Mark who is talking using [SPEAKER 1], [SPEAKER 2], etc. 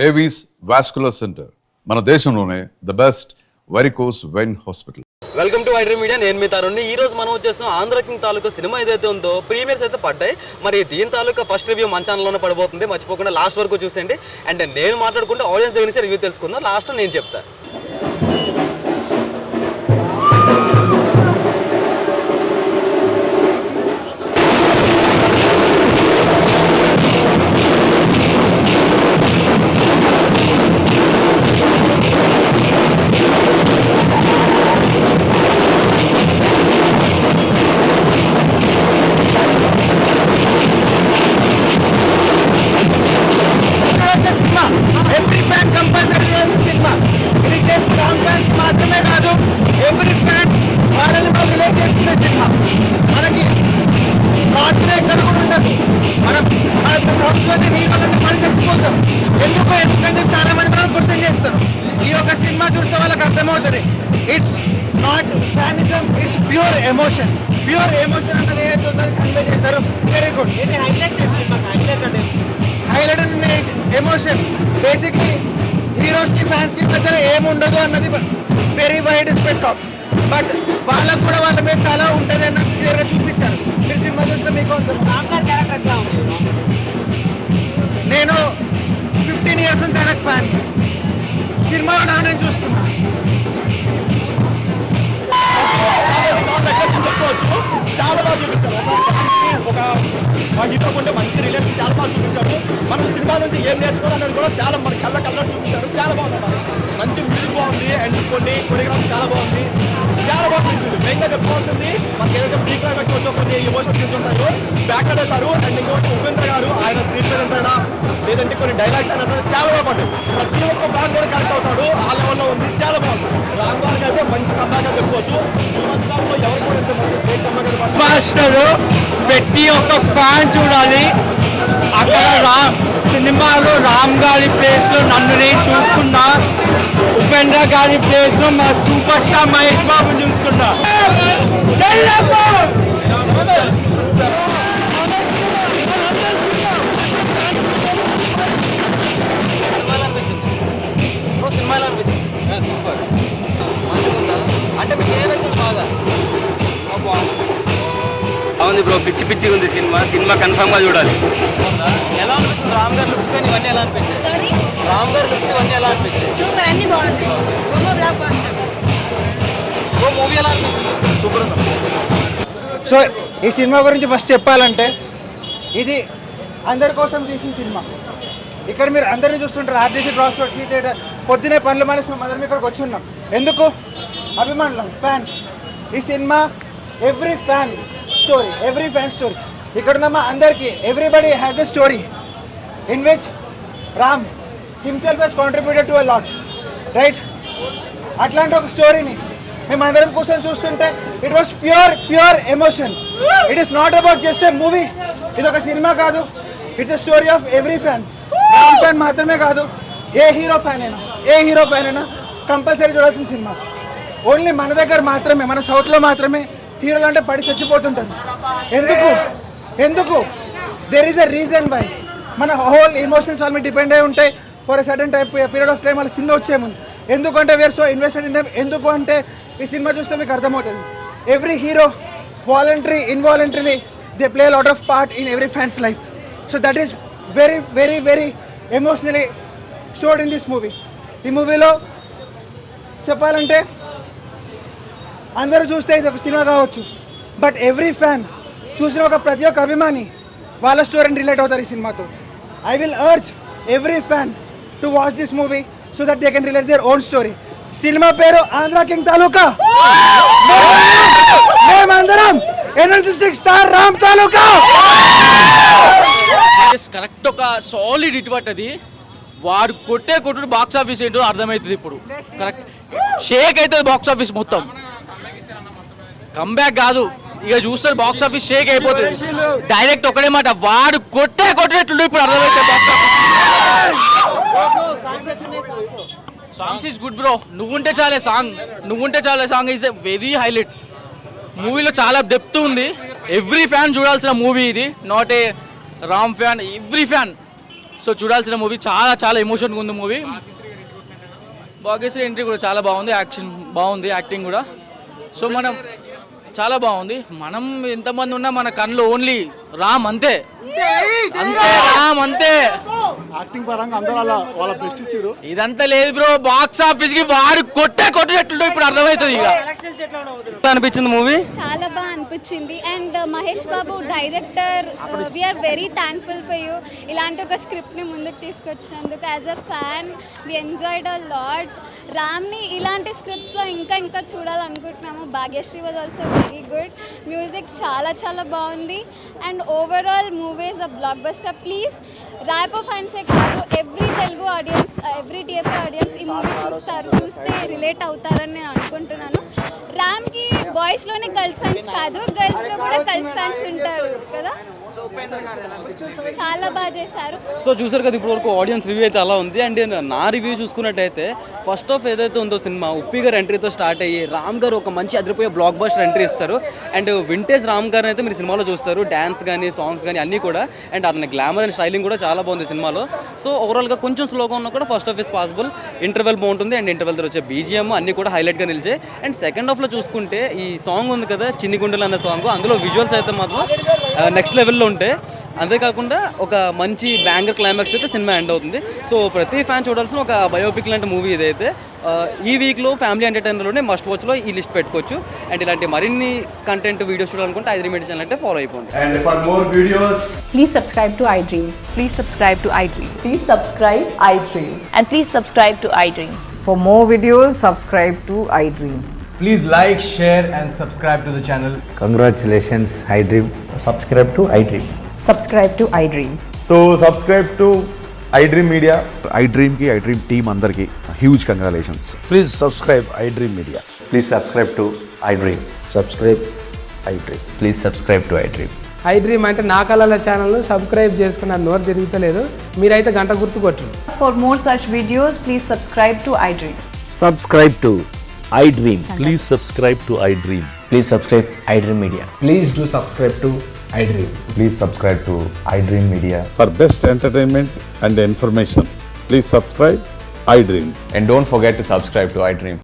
[SPEAKER 1] Avis vascular centre మన దేశంలోనే the best varicose vein hospital.
[SPEAKER 2] Welcome to వైడ్రీ media. నేను మీ తరుణ్ని. ఈ రోజు మనం వచ్చేస్తున్నాం ఆంధ్ర కింగ్ తాలూకా సినిమా ఏదైతే ఉందో ప్రీమియర్స్ అయితే పడ్డాయి. మరి దీని తాలూకా ఫస్ట్ రివ్యూ మన ఛానల్లోనే పడిపోతుంది, మర్చిపోకుండా లాస్ట్ వరకు చూసేయండి. అండ్ నేను మాట్లాడుకుంటే ఆడియన్స్ దగ్గర నుంచి రివ్యూ తెలుసుకుందాం. లాస్ట్లో నేను చెప్తాను.
[SPEAKER 3] చాలా మంది మనం క్వశ్చన్ చేస్తారు. ఈ యొక్క సినిమా చూస్తే వాళ్ళకి అర్థమవుతుంది. It's not fanism, it's pure emotion. Pure emotion అనేది ఏదైతే కన్వే చేశారు. Very good. Highlight image emotion. Basically heroes కి ఫ్యాన్స్ కి మధ్యలో ఏముండదు అన్నది very wide SPECT of. But వాళ్ళకు కూడా వాళ్ళ మీద చాలా ఉంటుంది అన్న క్లియర్గా చూపించారు. మీరు సినిమా చూస్తే మీకు నేను 15 ఇయర్స్ నుంచి ఆయనకు ఫ్యాన్. సినిమాలో నేను చూసుకున్నా.
[SPEAKER 4] చెప్పుకోవచ్చు, చాలా బాగా చూపించారు. ఒక మా హీరో ఉండే మంచి రిలేషన్ చాలా బాగా చూపించారు. మనం సినిమా నుంచి ఏం నేర్చుకోవాలనేది కూడా చాలా మన కళ్ళ చూపించారు. చాలా బాగుంది. మంచి మ్యూజిక్ బాగుంది అండ్ కొన్ని కొరియోగ్రాఫీ చాలా బాగుంది. చాలా బాగా చూపించింది. మెయిన్గా చెప్పుకోవాల్సింది మనకి ఏదైతే ప్రీ క్లైమాక్స్ వచ్చో కొన్ని ఎమోషన్స్ చూస్తుంటాయో బ్యాక్ చేశారు. అండ్ ఇంకోటి ఉపేంద్ర గారు ఆయన స్క్రీన్ ప్రెజెన్స్ అయినా లేదంటే కొన్ని డైలాగ్స్ అయినా సరే చాలా బాగుంది. ప్రతి ఒక్క ఫ్యాన్ కూడా కనెక్ట్ అవుతాడు. ఆ లెవెల్లో ఉంది. చాలా బాగుంది. రామ్ గారికి అయితే మంచి కమ్బ్యాక్ అని చెప్పుకోవచ్చు. ఈ మధ్యకాలంలో ఎవరు కూడా ఎంత మంచి గ్రేట్ కమ్బ్యాక్
[SPEAKER 5] మాస్టర్ ప్రతి ఒక్క ఫ్యాన్ చూడాలి. అక్కడ సినిమాలో రామ్ గారి ప్లేస్ లో నన్ను నేను చూసుకున్నా, ఉపేంద్ర గారి ప్లేస్ లో మా సూపర్ స్టార్ మహేష్ బాబు చూసుకున్నా.
[SPEAKER 2] సినిమాలో అనిపించింది సూపర్ మంచిగా ఉందా అంటే మీకు ఏం నచ్చింది బాగా?
[SPEAKER 5] అవును బ్రో, పిచ్చి పిచ్చిగా ఉంది సినిమా కన్ఫర్మ్ గా చూడాలి.
[SPEAKER 2] ఎలా అనిపించింది? రామ్ గారి లుక్స్ కానీ ఇవన్నీ ఎలా అనిపించాయి? రామ్ గారి లుక్స్ ఇవన్నీ ఎలా అనిపించాయి?
[SPEAKER 6] సూపర్, అన్ని బాగుంది.
[SPEAKER 2] ఓ మూవీ ఎలా అనిపించింది?
[SPEAKER 4] సూపర్ ఉంది.
[SPEAKER 3] సో ఈ సినిమా గురించి ఫస్ట్ చెప్పాలంటే ఇది అందరి కోసం చేసిన సినిమా. ఇక్కడ మీరు అందరినీ చూస్తుంటారు. ఆర్టీసీ క్రాస్ రోడ్ సీ థియేటర్ పొద్దునే పనులు మానేసి మేము అందరం ఇక్కడికి వచ్చి ఉన్నాం. ఎందుకు? అభిమానులం, ఫ్యాన్స్. ఈ సినిమా ఎవ్రీ ఫ్యాన్ స్టోరీ. ఇక్కడ ఉన్న మా అందరికీ everybody has a story in which Ram himself has contributed to a lot, right? అట్లాంటి ఒక స్టోరీని మేము అందరం కూర్చొని చూస్తుంటే it was pure emotion. It is not about just a movie. ఇది ఒక సినిమా కాదు. It's a story of every fan. Ram fan మాత్రమే కాదు, ఏ హీరో ఫ్యాన్ అయినా కంపల్సరీ చూడాల్సిన సినిమా. ఓన్లీ మన దగ్గర మాత్రమే, మన సౌత్లో మాత్రమే హీరోలు అంటే పడి చచ్చిపోతుంటారు. ఎందుకు? There is a reason why. మన హోల్ ఎమోషన్స్ వాళ్ళ మీద డిపెండ్ అయి ఉంటాయి for a sudden period of time. వాళ్ళ సినిమా వచ్చే ముందు ఎందుకంటే were so invested in them. ఎందుకు అంటే ఈ సినిమా చూస్తే మీకు అర్థమవుతుంది. Every hero involuntarily they play lot of part in every fans life. So that is very very very emotionally showed in this movie. ఈ మూవీలో చెప్పాలంటే అందరూ చూస్తే ఇది ఒక సినిమా కావచ్చు, బట్ ఎవ్రీ ఫ్యాన్ చూసిన ప్రతి ఒక్క అభిమాని వాళ్ళ స్టోరీని రిలేట్ అవుతారు ఈ సినిమాతో. I will urge every fan to watch this movie so that they can relate their own story. Cinema పేరు ఆంధ్ర కింగ్ తాలూకా. మేమందరం ఎనర్జెటిక్ స్టార్ రామ్ తాలూకా.
[SPEAKER 5] కరెక్ట్ ఒక సాలిడ్ హిట్ పట్టది. వాడు కొట్టుడు బాక్స్ ఆఫీస్ ఏంటో అర్థమవుతుంది ఇప్పుడు. కరెక్ట్ షేక్ అవుతుంది బాక్స్ ఆఫీస్ మొత్తం. కంబ్యాక్ కాదు, ఇక చూస్తారు బాక్స్ ఆఫీస్ షేక్ అయిపోతుంది. డైరెక్ట్ ఒకటే మాట, వాడు కొట్టేట్లు ఇప్పుడు అర్థమవుతుంది box office. Songs is good bro. నువ్వుంటే చాలే song is a very highlight. మూవీలో చాలా డెప్త్ ఉంది. ఎవ్రీ ఫ్యాన్ చూడాల్సిన మూవీ ఇది. Not a Ram fan, every fan so చూడాల్సిన మూవీ, చాలా చాలా ఎమోషన్గా ఉంది మూవీ. భాగ్యశ్రీ ఎంట్రీ కూడా చాలా బాగుంది, యాక్షన్ బాగుంది, యాక్టింగ్ కూడా. సో మనం చాలా బాగుంది. మనం ఎంతమంది ఉన్నా మన కళ్ళు ఓన్లీ రామ్, అంతే అంతే రామ్ అంతే.
[SPEAKER 4] యాక్టింగ్ పరంగా అందరూ అలా వాళ్ళ బెస్ట్ ఇచ్చారు.
[SPEAKER 5] ఇదంతా లేదు బ్రో, బాక్స్ ఆఫీస్ కి వాడు కొట్టేటట్లు ఇప్పుడు అర్థమవుతుంది. ఇక
[SPEAKER 2] అనిపించింది మూవీ?
[SPEAKER 6] చాలా బాగా అనిపించింది. And Mahesh Babu director, we are very thankful for you. ఇలాంటి ఒక స్క్రిప్ట్ని ముందుకు తీసుకొచ్చినందుకు. As a fan we enjoyed a lot. రామ్ని ఇలాంటి స్క్రిప్ట్స్లో ఇంకా ఇంకా చూడాలనుకుంటున్నాము. Bhagyashree was also very good. Music చాలా చాలా బాగుంది. And overall movie is a blockbuster. Please Rapo ఫ్యాన్సే కాదు, every Telugu audience, every TFI audience ఈ మూవీ చూస్తే రిలేట్ అవుతారని నేను అనుకుంటున్నాను. రామ్కి బాయ్స్లోనే కల్ట్ ఫ్యాన్స్ కాదు, గర్ల్స్లో కూడా కల్ట్ ఫ్యాన్స్ ఉంటారు కదా. చాలా బాగా చేశారు.
[SPEAKER 2] సో చూసారు కదా ఇప్పుడు వరకు ఆడియన్స్ రివ్యూ అయితే అలా ఉంది. అండ్ నా రివ్యూ చూసుకున్నట్టయితే ఫస్ట్ ఆఫ్ ఏదైతే ఉందో సినిమా ఉప్పి గారు ఎంట్రీతో స్టార్ట్ అయ్యి రామ్ గారు ఒక మంచి అదిరిపోయే బ్లాక్ బస్టర్ ఎంట్రీ ఇస్తారు. అండ్ వింటేజ్ రామ్ గారిని అయితే మీరు సినిమాలో చూస్తారు. డ్యాన్స్ కానీ సాంగ్స్ కానీ అన్నీ కూడా. అండ్ అతని గ్లామర్ అండ్ స్టైలింగ్ కూడా చాలా బాగుంది సినిమాలో. సో ఓవరాల్గా కొంచెం స్లోగా ఉన్నా కూడా first half is possible. Interval బాగుంటుంది. అండ్ ఇంటర్వెల్ తర్వాత వచ్చే బీజిఎం అన్నీ కూడా హైలైట్గా నిలిచాయి. అండ్ సెకండ్ హాఫ్లో చూసుకుంటే ఈ సాంగ్ ఉంది కదా చిన్ని గుండెలు అన్న సాంగ్, అందులో విజువల్స్ అయితే మాత్రం నెక్స్ట్ లెవెల్లో ఉంటాయి. అంతేకాకుండా ఒక మంచి బ్యాంగర్ క్లైమాక్స్ అయితే సినిమా ఎండ్ అవుతుంది. సో ప్రతి ఫ్యాన్ చూడాల్సిన ఒక బయోపిక్ లాంటి మూవీ ఇదైతే. ఈ వీక్లో ఫ్యామిలీ ఎంటర్టైనర్లోనే మస్ట్ వాచ్లో ఈ లిస్ట్ పెట్టుకోవచ్చు. అండ్ ఇలాంటి మరిన్ని కంటెంట్ వీడియోస్ చూడాలనుకుంటే ఐ3 మీడియా ఛానల్ అంటే ఫాలో అయిపోండి.
[SPEAKER 4] And for more videos,
[SPEAKER 7] Please subscribe to iDream.
[SPEAKER 8] Please subscribe to iDream.
[SPEAKER 7] Please subscribe iDream.
[SPEAKER 8] And please subscribe to iDream.
[SPEAKER 7] For more videos, subscribe to iDream.
[SPEAKER 9] Please like, share and subscribe to the channel.
[SPEAKER 10] Congratulations, iDream.
[SPEAKER 9] Subscribe to iDream.
[SPEAKER 7] Subscribe to iDream.
[SPEAKER 4] so subscribe to iDream Media.
[SPEAKER 1] iDream కి iDream team అందరికి huge congratulations.
[SPEAKER 10] Please subscribe iDream Media.
[SPEAKER 9] Please subscribe to iDream.
[SPEAKER 10] Subscribe iDream.
[SPEAKER 9] Please subscribe to iDream.
[SPEAKER 11] iDream అంటే నా కళల ఛానల్ను subscribe చేసుకున్న నోరు తిరుగుతలేదు. మీరైతే గంట గుర్తు కొట్టండి.
[SPEAKER 8] For more such videos, please subscribe to iDream.
[SPEAKER 10] Subscribe to iDream.
[SPEAKER 12] Please subscribe to iDream.
[SPEAKER 9] Please subscribe iDream Media.
[SPEAKER 11] Please do subscribe to iDream.
[SPEAKER 9] Please subscribe to iDream Media.
[SPEAKER 12] For best entertainment and information, please subscribe iDream.
[SPEAKER 9] And don't forget to subscribe to iDream.